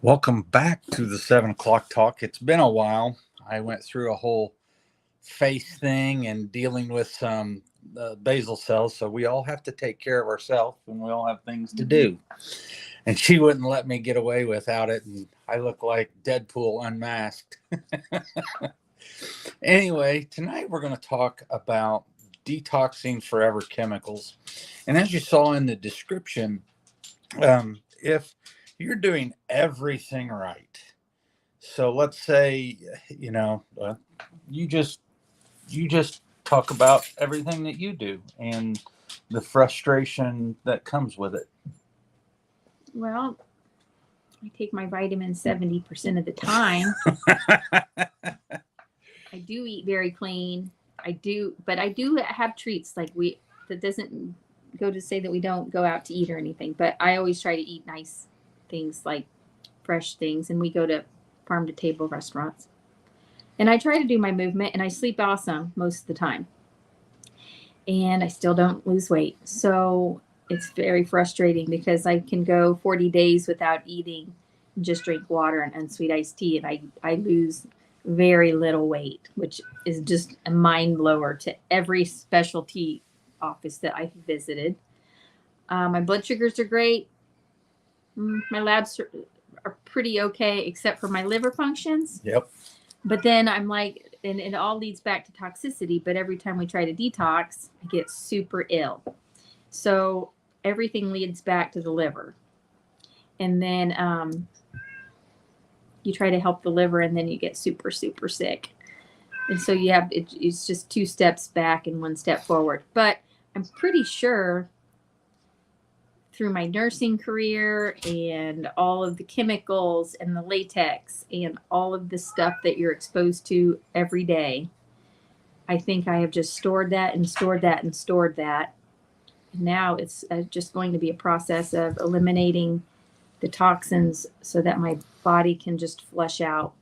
Welcome back to the 7 o'clock talk. It's been a while. I went through a whole face thing and dealing with some basal cells. So we all have to take care of ourselves and we all have things to do. And she wouldn't let me get away without it. And I look like Deadpool unmasked. Anyway, tonight we're going to talk about detoxing forever chemicals. And as you saw in the description, if you're doing everything right, so let's say you just talk about everything that you do and the frustration that comes with it. Well, I take my vitamins 70% of the time. I do eat very clean. But I do have treats that doesn't go to say that we don't go out to eat or anything, but I always try to eat nice things like fresh things, and we go to farm to table restaurants. And I try to do my movement, and I sleep awesome most of the time. And I still don't lose weight. So it's very frustrating because I can go 40 days without eating, just drink water and unsweet iced tea, and I lose very little weight, which is just a mind blower to every specialty office that I've visited. My blood sugars are great. My labs are pretty okay, except for my liver functions. Yep. But then I'm like, and it all leads back to toxicity. But every time we try to detox, I get super ill. So everything leads back to the liver. And then you try to help the liver, and then you get super, super sick. And so it's just 2 steps back and 1 step forward. But I'm pretty sure through my nursing career and all of the chemicals and the latex and all of the stuff that you're exposed to every day, I think I have just stored that and stored that and stored that. And now it's just going to be a process of eliminating the toxins so that my body can just flush out.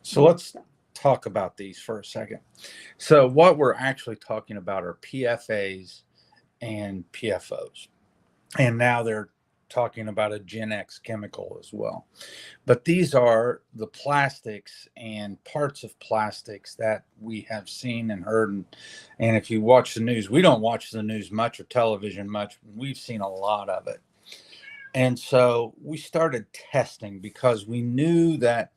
So let's talk about these for a second. So what we're actually talking about are PFAs and PFOs. And now they're talking about a Gen X chemical as well. But these are the plastics and parts of plastics that we have seen and heard. And if you watch the news, we don't watch the news much or television much. We've seen a lot of it. And so we started testing because we knew that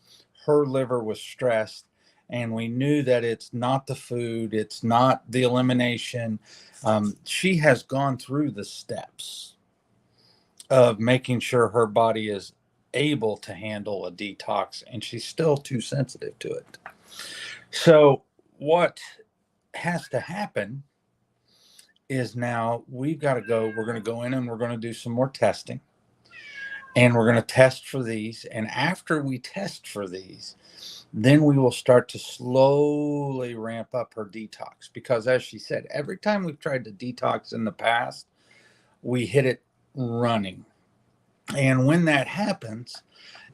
her liver was stressed, and we knew that it's not the food, it's not the elimination. She has gone through the steps of making sure her body is able to handle a detox, and she's still too sensitive to it. So what has to happen is now we're going to go in and we're going to do some more testing, and we're going to test for these. And after we test for these, then we will start to slowly ramp up her detox, because as she said, every time we've tried to detox in the past, we hit it running. And when that happens,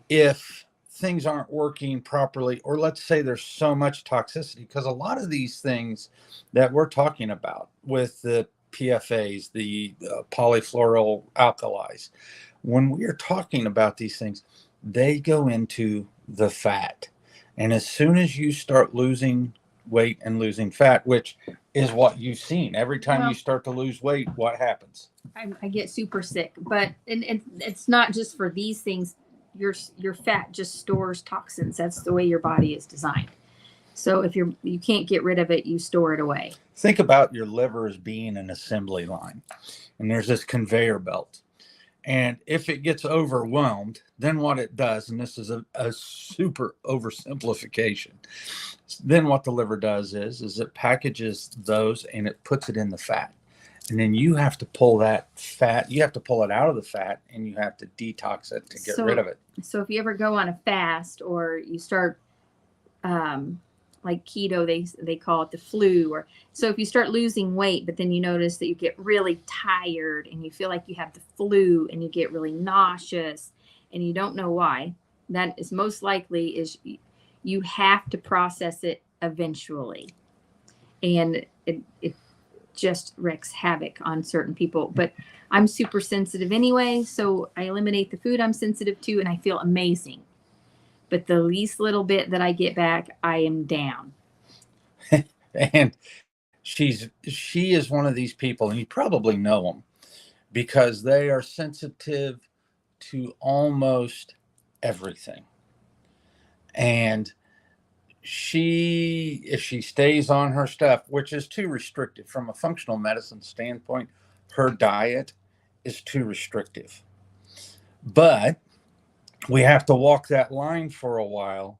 if things aren't working properly, or let's say there's so much toxicity, because a lot of these things that we're talking about with the PFAs, the polyfluoral alkalis, when we are talking about these things, they go into the fat. And as soon as you start losing weight and losing fat, which is what you've seen, every time you start to lose weight, what happens? I get super sick. But and it's not just for these things. Your fat just stores toxins. That's the way your body is designed. So if you can't get rid of it, you store it away. Think about your liver as being an assembly line, and there's this conveyor belt. And if it gets overwhelmed, then what it does, and this is a super oversimplification, then what the liver does is it packages those and it puts it in the fat. And then you have to pull that fat, you have to pull it out of the fat, and you have to detox it to get rid of it. So if you ever go on a fast, or you start like keto, they call it the flu, or so if you start losing weight, but then you notice that you get really tired and you feel like you have the flu and you get really nauseous and you don't know why, that is most likely is you have to process it eventually. And just wreaks havoc on certain people. But I'm super sensitive anyway, so I eliminate the food I'm sensitive to and I feel amazing. But the least little bit that I get back, I am down. And she is one of these people, and you probably know them, because they are sensitive to almost everything. And if she stays on her stuff, which is too restrictive from a functional medicine standpoint, her diet is too restrictive. But we have to walk that line for a while,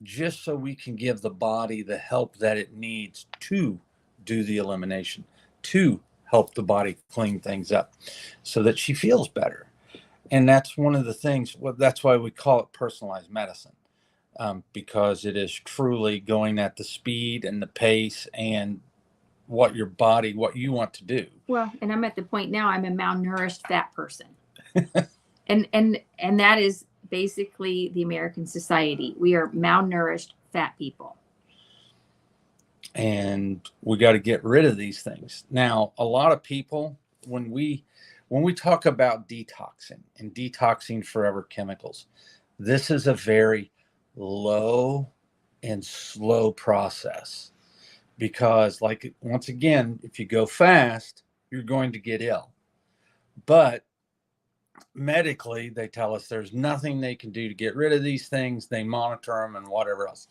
just so we can give the body the help that it needs to do the elimination, to help the body clean things up so that she feels better. And that's one of the things, well, that's why we call it personalized medicine, because it is truly going at the speed and the pace and what your body, what you want to do. Well, and I'm at the point now, I'm a malnourished fat person. and that is basically the American society. We are malnourished fat people. And we got to get rid of these things. Now, a lot of people, when we talk about detoxing and detoxing forever chemicals, this is a very low and slow process, because, like, once again, if you go fast, you're going to get ill. But medically, they tell us there's nothing they can do to get rid of these things. They monitor them and whatever else.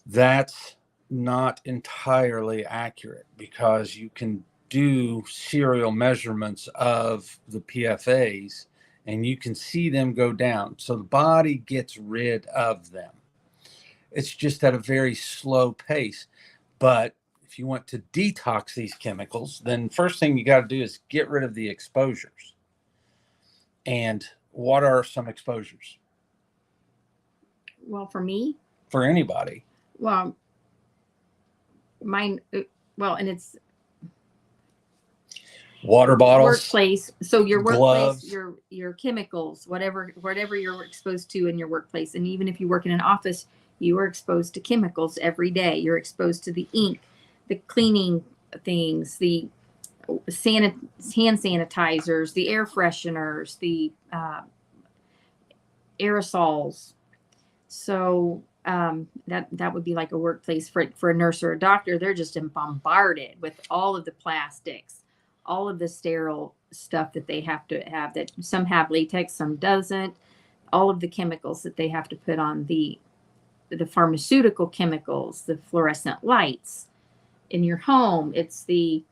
That's not entirely accurate, because you can do serial measurements of the PFAs and you can see them go down. So the body gets rid of them. It's just at a very slow pace. But if you want to detox these chemicals, then first thing you got to do is get rid of the exposures. And what are some exposures? Well, for me? For anybody. Well, mine, and it's water bottles, workplace. So your gloves, workplace, your chemicals, whatever you're exposed to in your workplace. And even if you work in an office, you are exposed to chemicals every day. You're exposed to the ink, the cleaning things, the hand sanitizers, the air fresheners, the aerosols. So that would be like a workplace for a nurse or a doctor. They're just bombarded with all of the plastics, all of the sterile stuff that they have to have, that some have latex, some doesn't, all of the chemicals that they have to put on, the pharmaceutical chemicals, the fluorescent lights in your home. It's the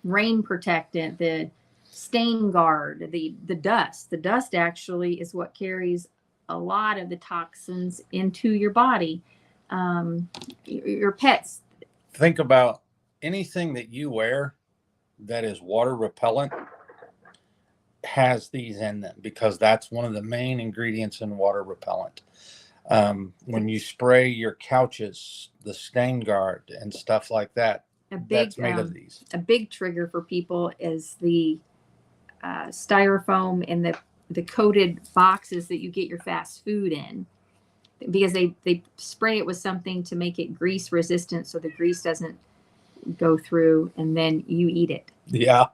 rain protectant, the stain guard, the dust. The dust actually is what carries a lot of the toxins into your body. Your pets. Think about anything that you wear that is water repellent has these in them, because that's one of the main ingredients in water repellent. When you spray your couches, the stain guard and stuff like that, that's made of these. A big trigger for people is the styrofoam and the coated boxes that you get your fast food in, because they spray it with something to make it grease resistant, so the grease doesn't go through, and then you eat it. Yeah.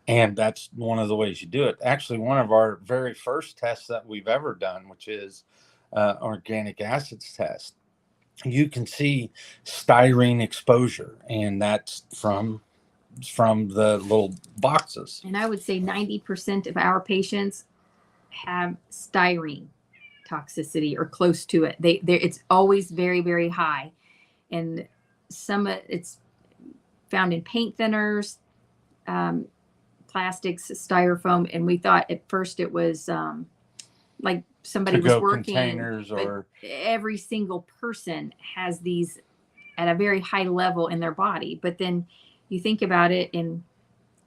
And that's one of the ways you do it. Actually, one of our very first tests that we've ever done, which is organic acids test, you can see styrene exposure, and that's from the little boxes. And I would say 90% of our patients have styrene toxicity or close to it. It's always very, very high, and it's found in paint thinners, plastics, styrofoam, and we thought at first it was like somebody was working. Containers, or every single person has these at a very high level in their body. But then you think about it, and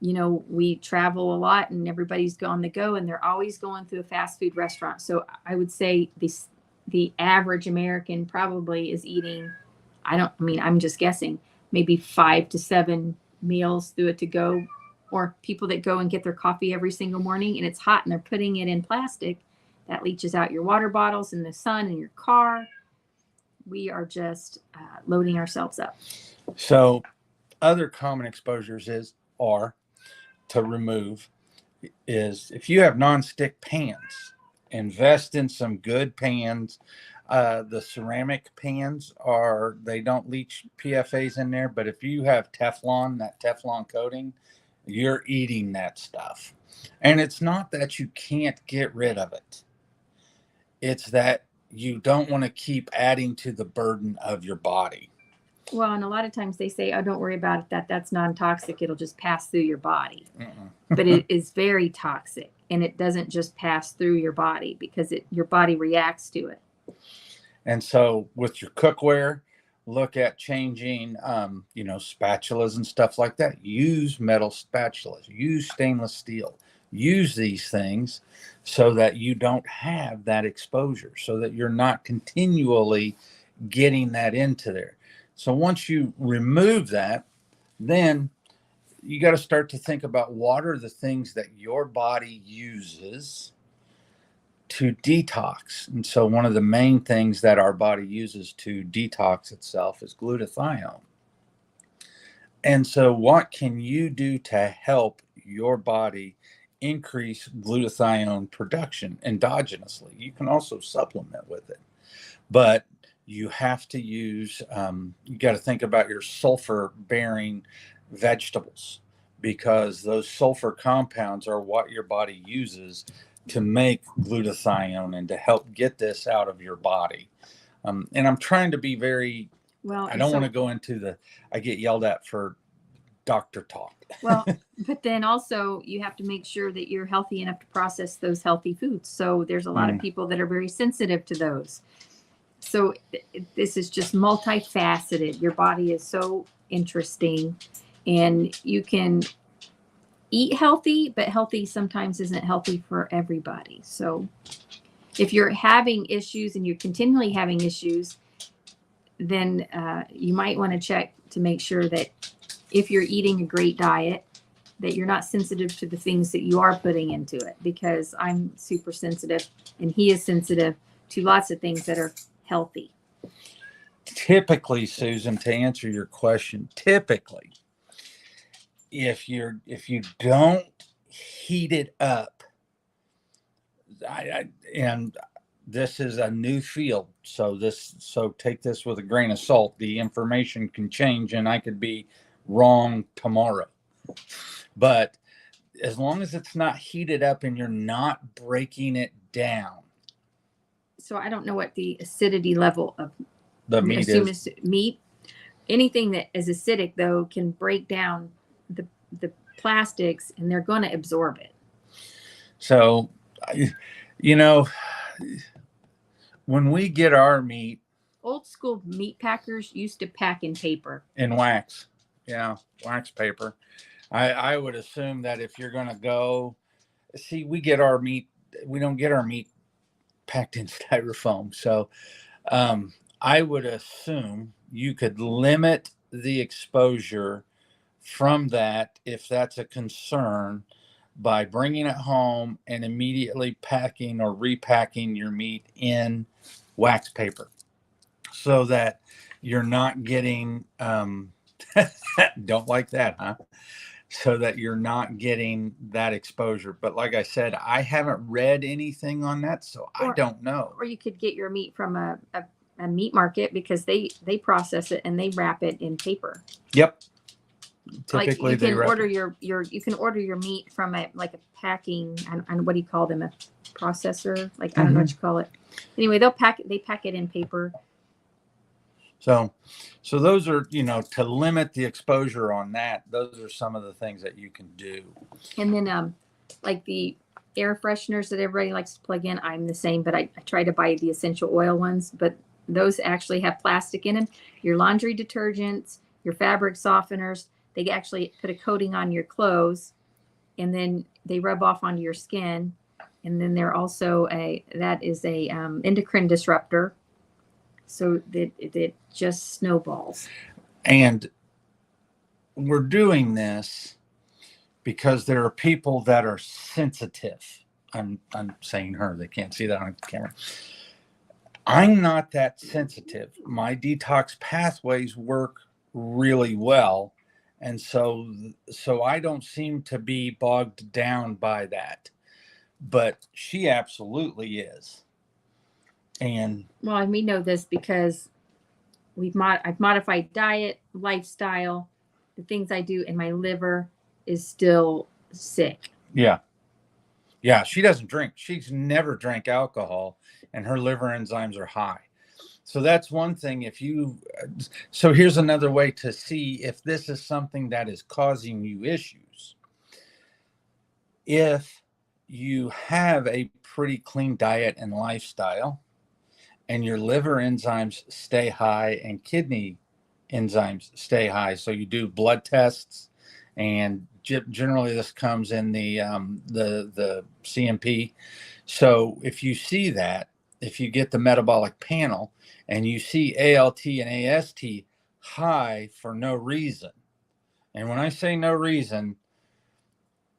we travel a lot, and everybody's on the go, and they're always going through a fast food restaurant. So I would say the average American probably is eating, I'm just guessing, maybe 5 to 7 meals through a to-go, or people that go and get their coffee every single morning and it's hot and they're putting it in plastic that leaches out your water bottles in the sun in your car. We are just loading ourselves up. So other common exposures are to remove is if you have nonstick pans, invest in some good pans. The ceramic pans they don't leach PFAs in there, but if you have Teflon, that Teflon coating, you're eating that stuff. And it's not that you can't get rid of it. It's that you don't want to keep adding to the burden of your body. Well, and a lot of times they say, "Oh, don't worry about it. That's non-toxic. It'll just pass through your body." But it is very toxic, and it doesn't just pass through your body because your body reacts to it. And so, with your cookware, look at changing, spatulas and stuff like that. Use metal spatulas. Use stainless steel. Use these things so that you don't have that exposure, so that you're not continually getting that into there. So once you remove that, then you got to start to think about what are the things that your body uses to detox. And so one of the main things that our body uses to detox itself is glutathione. And so what can you do to help your body increase glutathione production endogenously? You can also supplement with it, but you have to use, you got to think about your sulfur bearing vegetables, because those sulfur compounds are what your body uses to make glutathione and to help get this out of your body. And I'm trying to be very, well, I don't want to go into I get yelled at for doctor talk. Well, but then also you have to make sure that you're healthy enough to process those healthy foods. So there's a lot of people that are very sensitive to those. So this is just multifaceted. Your body is so interesting, and you can eat healthy, but healthy sometimes isn't healthy for everybody. So if you're having issues and you're continually having issues, then you might want to check to make sure that if you're eating a great diet, that you're not sensitive to the things that you are putting into it, because I'm super sensitive and he is sensitive to lots of things that are healthy. Typically, Susan, to answer your question, typically, if you don't heat it up, and this is a new field, so take this with a grain of salt. The information can change, and I could be wrong tomorrow. But as long as it's not heated up and you're not breaking it down. So I don't know what the acidity level of the meat is. Meat. Anything that is acidic, though, can break down the plastics, and they're going to absorb it. So, when we get our meat, old school meat packers used to pack in paper. In wax. Yeah, wax paper. I would assume that if you're going to go, we get our meat, we don't get our meat packed in styrofoam. So I would assume you could limit the exposure from that, if that's a concern, by bringing it home and immediately packing or repacking your meat in wax paper, so that you're not getting, don't like that, huh? So that you're not getting that exposure. But like I said, I haven't read anything on that, so I don't know. Or you could get your meat from a meat market, because they process it and they wrap it in paper. Yep. Typically, like you can order you can order your meat from a packing, and what do you call them, a processor? Like, I don't know what you call it. Anyway, they pack it in paper. So those are, to limit the exposure on that, those are some of the things that you can do. And then like the air fresheners that everybody likes to plug in, I'm the same, but I try to buy the essential oil ones, but those actually have plastic in them. Your laundry detergents, your fabric softeners, they actually put a coating on your clothes, and then they rub off onto your skin. And then they're also that is a endocrine disruptor. So that it just snowballs. And we're doing this because there are people that are sensitive. I'm saying her, they can't see that on camera. I'm not that sensitive. My detox pathways work really well, And so I don't seem to be bogged down by that, but she absolutely is. And Well, and we know this because I've modified diet, lifestyle, the things I do, and my liver is still sick. yeah, yeah, she doesn't drink. She's never drank alcohol, and her liver enzymes are high. So that's one thing. So here's another way to see if this is something that is causing you issues. If you have a pretty clean diet and lifestyle, and your liver enzymes stay high and kidney enzymes stay high, so you do blood tests, and generally this comes in the CMP. So if you see that, if you get the metabolic panel and you see ALT and AST high for no reason, and when I say no reason,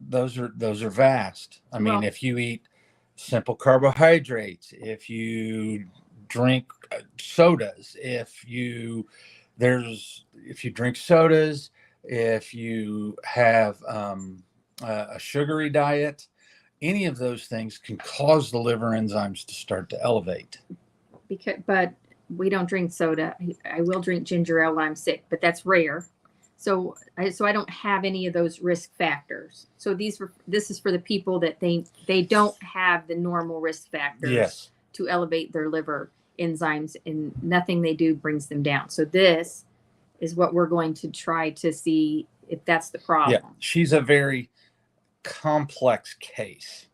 those are vast. I mean, Well, if you eat simple carbohydrates, if you drink sodas, if you drink sodas, if you have a sugary diet, any of those things can cause the liver enzymes to start to elevate. but we don't drink soda. I will drink ginger ale when I'm sick, but that's rare. So I don't have any of those risk factors. So this is for the people that they don't have the normal risk factors Yes. to elevate their liver enzymes, and nothing they do brings them down. So this is what we're going to try to see if that's the problem. Yeah, she's a very complex case,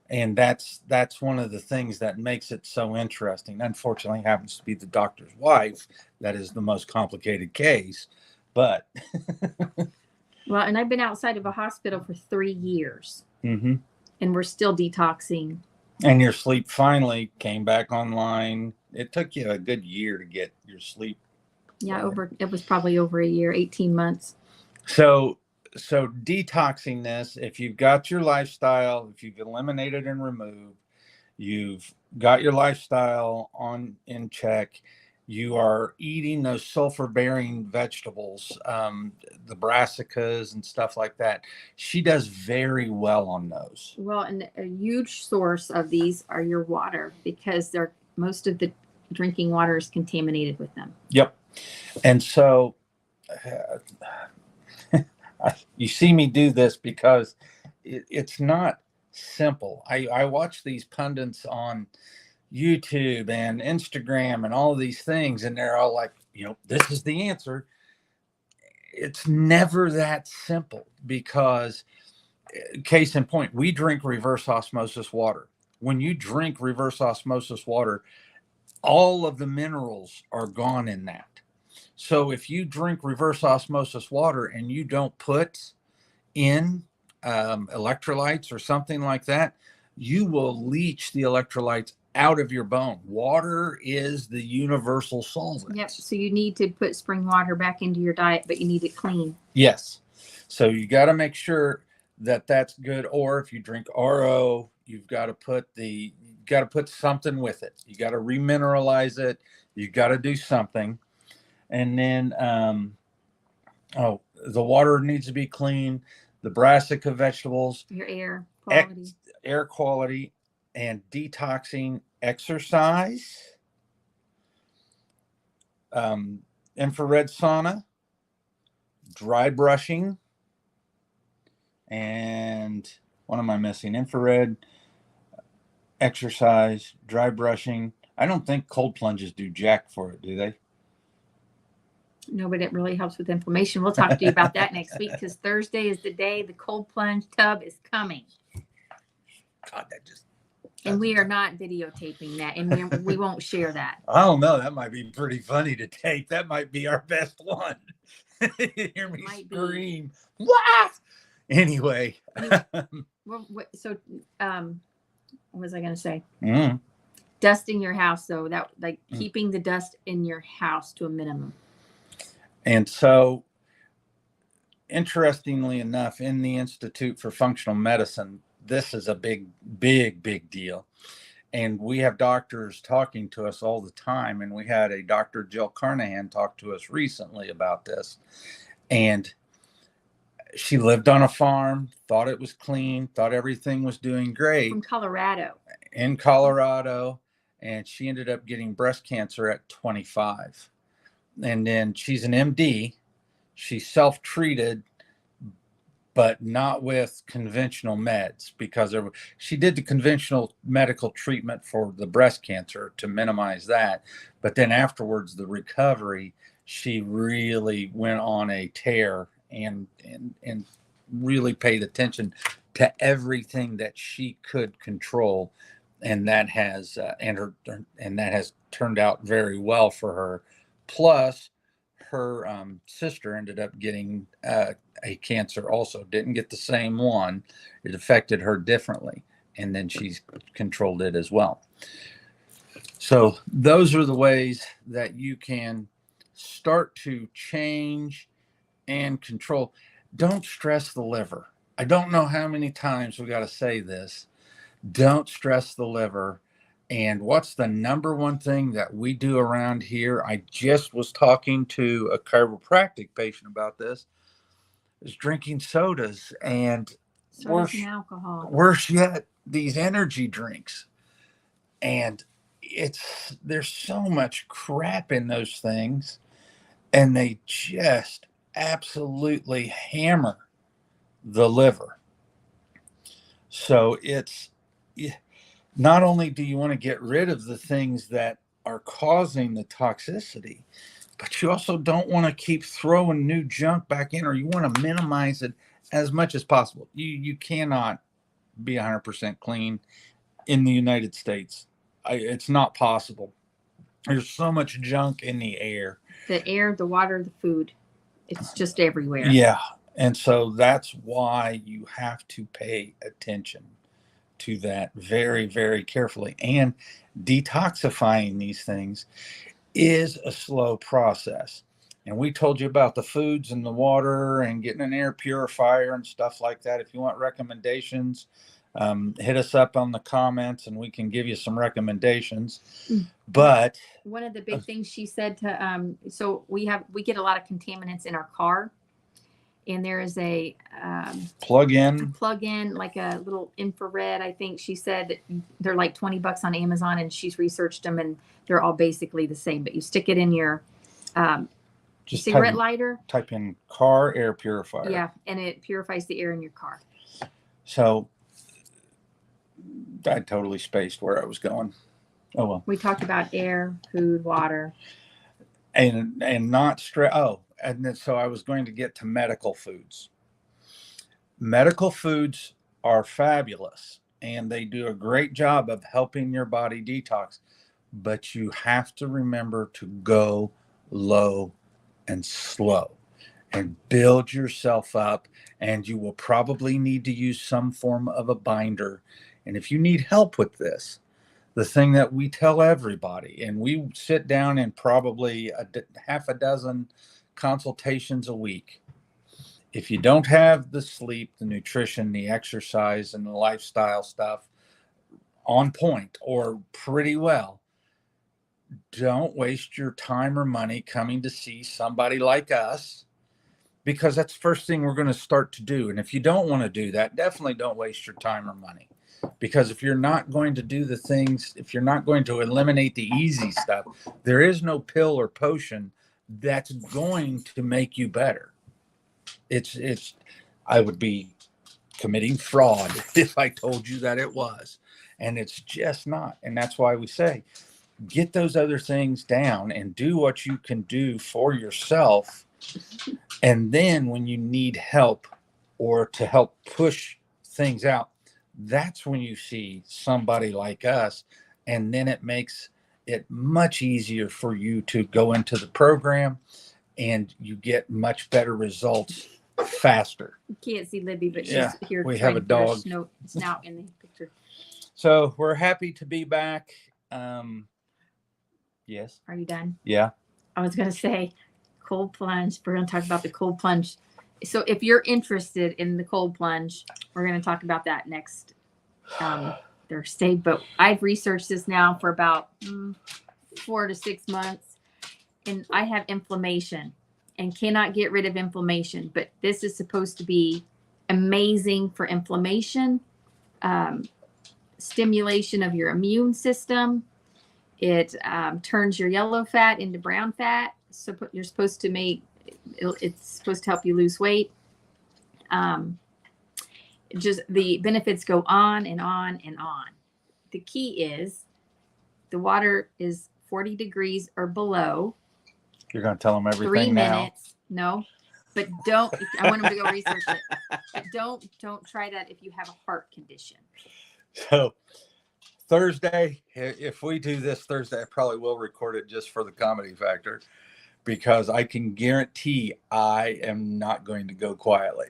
and that's one of the things that makes it so interesting. Unfortunately, it happens to be the doctor's wife that is the most complicated case, but Well, and I've been outside of a hospital for 3 years, mm-hmm. and we're still detoxing. And your sleep finally came back online. It took you a good year to get your sleep. Yeah, it was probably over a year, 18 months. So detoxing this, if you've got your lifestyle, if you've eliminated and removed, you've got your lifestyle in check, you are eating those sulfur-bearing vegetables, the brassicas and stuff like that. She does very well on those. Well, and a huge source of these are your water, because most of the drinking water is contaminated with them. Yep. And so you see me do this because it's not simple. I watch these pundits on YouTube and Instagram and all of these things, and they're all like, this is the answer. It's never that simple, because case in point, we drink reverse osmosis water. When you drink reverse osmosis water, all of the minerals are gone in that. So if you drink reverse osmosis water and you don't put in electrolytes or something like that, you will leach the electrolytes out of your bone. Water is the universal solvent. Yep. So you need to put spring water back into your diet, but you need it clean. Yes. So you got to make sure that that's good. Or if you drink RO, you've got to put something with it. You got to remineralize it. You got to do something. And then, the water needs to be clean. The brassica vegetables, Your air quality. Air quality, and detoxing, exercise, infrared sauna, dry brushing, and what am I missing? Infrared, exercise, dry brushing. I don't think cold plunges do jack for it, do they? No, but it really helps with inflammation. We'll talk to you about that next week, because Thursday is the day the cold plunge tub is coming. God, that just. And we are not videotaping that, and we won't share that. I don't know. That might be pretty funny to take. That might be our best one. Hear me scream. What? Anyway. Well, so, what was I going to say? Mm. Dusting your house, though, keeping the dust in your house to a minimum. And so, interestingly enough, in the Institute for Functional Medicine, this is a big, big, big deal. And we have doctors talking to us all the time. And we had a Dr. Jill Carnahan talk to us recently about this. And She lived on a farm, thought it was clean, thought everything was doing great From Colorado. in Colorado, and she ended up getting breast cancer at 25. And then she's an MD. She self-treated, but not with conventional meds, because she did the conventional medical treatment for the breast cancer to minimize that. But then afterwards, the recovery, she really went on a tear and really paid attention to everything that she could control. And that has and that has turned out very well for her. Plus, her sister ended up getting a cancer also. Didn't get the same one. It affected her differently, and then she's controlled it as well. So those are the ways that you can start to change and control. Don't stress the liver. I don't know how many times we got to say this. Don't stress the liver. And what's the number one thing that we do around here? I just was talking to a chiropractic patient about this, is drinking sodas and Sodas and alcohol. worse yet, these energy drinks. And there's so much crap in those things, and they just absolutely hammer the liver. So it's not only do you want to get rid of the things that are causing the toxicity, but you also don't want to keep throwing new junk back in, or you want to minimize it as much as possible. You cannot be 100% clean in the United States. It's not possible. There's so much junk in the air. The air, the water, the food. It's just everywhere. Yeah. And so that's why you have to pay attention to that very, very carefully. And detoxifying these things is a slow process. And we told you about the foods and the water and getting an air purifier and stuff like that. If you want recommendations, hit us up on the comments and we can give you some recommendations. But one of the big things she said to so we get a lot of contaminants in our car, and there is a plug-in like a little infrared. I think she said they're like $20 on Amazon, and she's researched them, and they're all basically the same. But you stick it in your just cigarette lighter. Type in car air purifier. Yeah, and it purifies the air in your car. So I totally spaced where I was going. Oh well. We talked about air, food, water, and not stress. Oh, and then, so I was going to get to medical foods. Medical foods are fabulous, and they do a great job of helping your body detox. But you have to remember to go low and slow, and build yourself up. And you will probably need to use some form of a binder. And if you need help with this, the thing that we tell everybody, and we sit down in probably half a dozen consultations a week. If you don't have the sleep, the nutrition, the exercise, and the lifestyle stuff on point or pretty well, don't waste your time or money coming to see somebody like us, because that's the first thing we're going to start to do. And if you don't want to do that, definitely don't waste your time or money. Because if you're not going to do the things, if you're not going to eliminate the easy stuff, there is no pill or potion that's going to make you better. I would be committing fraud if I told you that it was. And it's just not. And that's why we say, get those other things down and do what you can do for yourself. And then when you need help or to help push things out, that's when you see somebody like us. And then it makes it much easier for you to go into the program, and you get much better results faster. You can't see Libby, but she's here. We have a dog snout in the picture. So we're happy to be back. Yes. Are you done? Yeah. I was going to say cold plunge. We're going to talk about the cold plunge. So if you're interested in the cold plunge, we're going to talk about that next Thursday. But I've researched this now for about 4 to 6 months, and I have inflammation. and cannot get rid of inflammation. But this is supposed to be amazing for inflammation, stimulation of your immune system. It turns your yellow fat into brown fat. So you're supposed to make, it's supposed to help you lose weight. Just the benefits go on and on and on. The key is the water is 40 degrees or below. You're going to tell them everything 3 now? minutes. No, but don't, I want them to go research it. But don't try that if you have a heart condition. So Thursday, if we do this Thursday, I probably will record it just for the comedy factor, because I can guarantee I am not going to go quietly.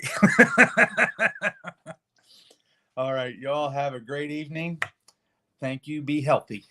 All right. You all have a great evening. Thank you. Be healthy.